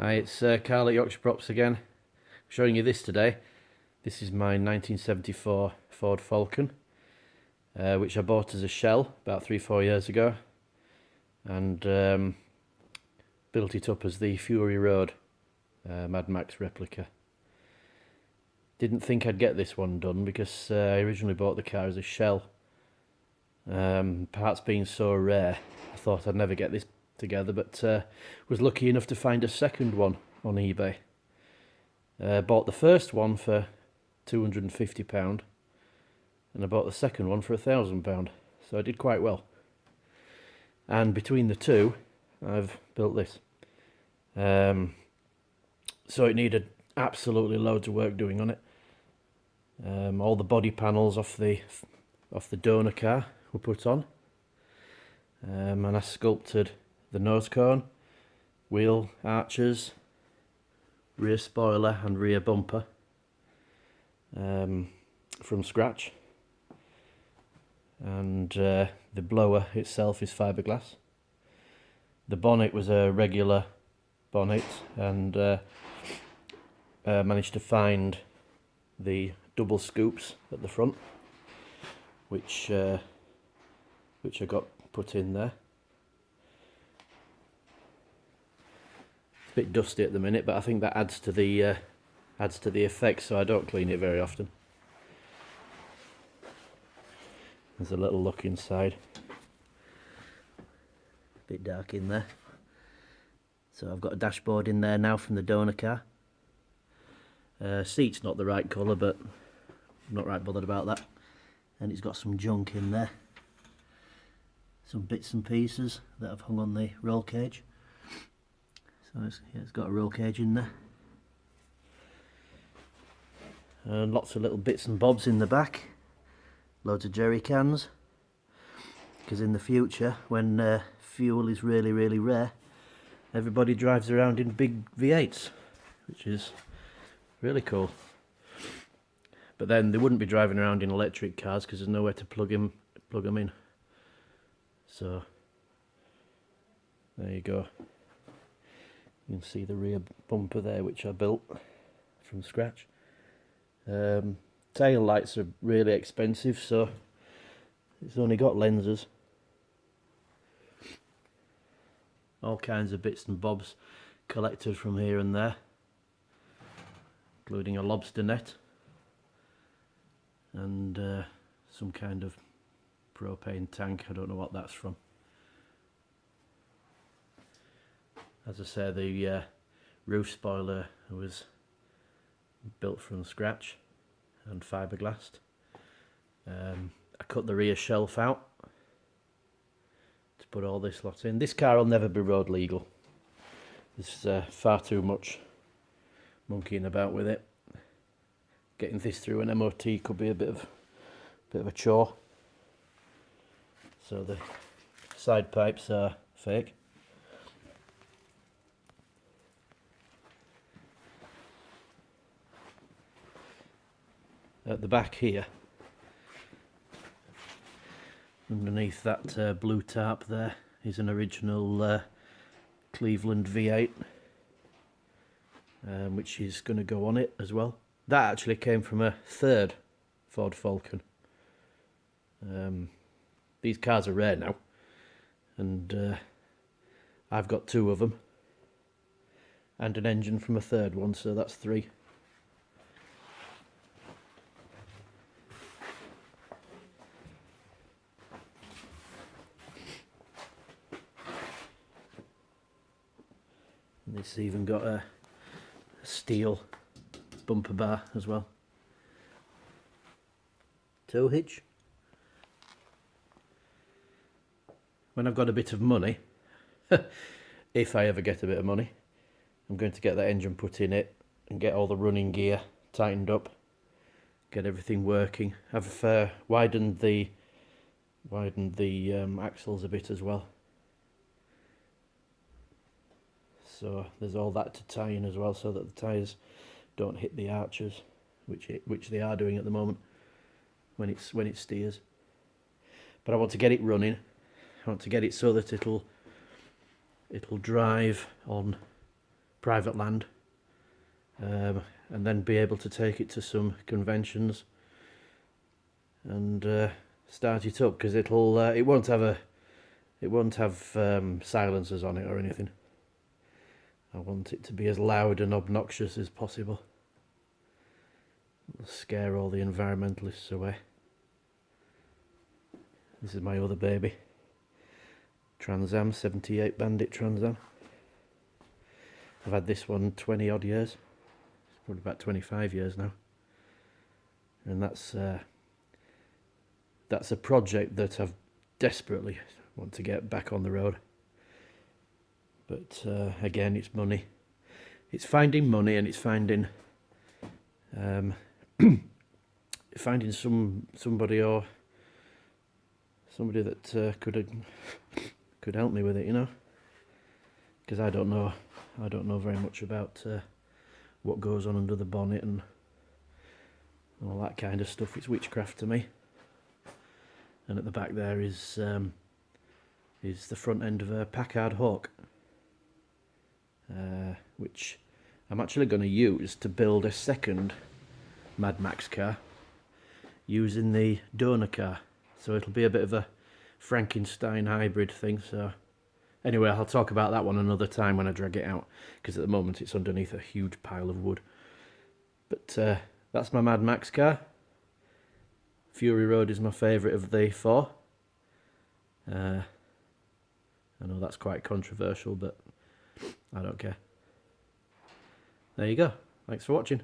Hi, it's Carl at Yorkshire Props again. Showing you this today. This is my 1974 Ford Falcon, which I bought as a shell about 3-4 years ago, and built it up as the Fury Road Mad Max replica. Didn't think I'd get this one done because I originally bought the car as a shell. Parts being so rare, I thought I'd never get this together, but was lucky enough to find a second one on eBay. Bought the first one for £250 and I bought the second one for £1,000, so I did quite well. And between the two I've built this. So it needed absolutely loads of work doing on it. All the body panels off the donor car were put on, and I sculpted the nose cone, wheel arches, rear spoiler and rear bumper from scratch, and the blower itself is fiberglass. The bonnet was a regular bonnet, and managed to find the double scoops at the front, which I got put in there. It's a bit dusty at the minute, but I think that adds to the effect, so I don't clean it very often. There's a little look inside. A bit dark in there. So I've got a dashboard in there now from the donor car. Seat's not the right colour, but I'm not right bothered about that. And it's got some junk in there. Some bits and pieces that I've hung on the roll cage. So it's got a roll cage in there. And lots of little bits and bobs in the back. Loads of jerry cans. Because in the future, when fuel is really, really rare, everybody drives around in big V8s, which is really cool. But then they wouldn't be driving around in electric cars because there's nowhere to plug them in. So there you go. You can see the rear bumper there, which I built from scratch. Tail lights are really expensive, so it's only got lenses. All kinds of bits and bobs collected from here and there, including a lobster net and some kind of propane tank. I don't know what that's from. As I say, the roof spoiler was built from scratch and fiberglassed. I cut the rear shelf out to put all this lot in. This car will never be road legal. There's far too much monkeying about with it. Getting this through an MOT could be a bit of a chore. So the side pipes are fake. At the back here, underneath that blue tarp there, is an original Cleveland V8, which is going to go on it as well. That actually came from a third Ford Falcon. These cars are rare now, and I've got 2 of them, and an engine from a third one, so that's 3. And this even got a steel bumper bar as well. Tow hitch. When I've got a bit of money, if I ever get a bit of money, I'm going to get that engine put in it and get all the running gear tightened up, get everything working. I've widened the axles a bit as well. So there's all that to tie in as well, so that the tyres don't hit the arches, which they are doing at the moment when it steers. But I want to get it running. I want to get it so that it'll drive on private land, and then be able to take it to some conventions and start it up, because it won't have silencers on it or anything. I want it to be as loud and obnoxious as possible. It'll scare all the environmentalists away. This is my other baby, Trans Am, 78 Bandit Trans Am. I've had this one 20 odd years, it's probably about 25 years now, and that's a project that I've desperately want to get back on the road. But again, it's money. It's finding money, and it's finding finding somebody that could help me with it, you know, because I don't know very much about what goes on under the bonnet and all that kind of stuff. It's witchcraft to me. And at the back there is the front end of a Packard Hawk, which I'm actually going to use to build a second Mad Max car using the donor car. So it'll be a bit of a Frankenstein hybrid thing. So anyway, I'll talk about that one another time when I drag it out, because at the moment it's underneath a huge pile of wood. But that's my Mad Max car. Fury Road is my favourite of the four. I know that's quite controversial, but I don't care. There you go. Thanks for watching.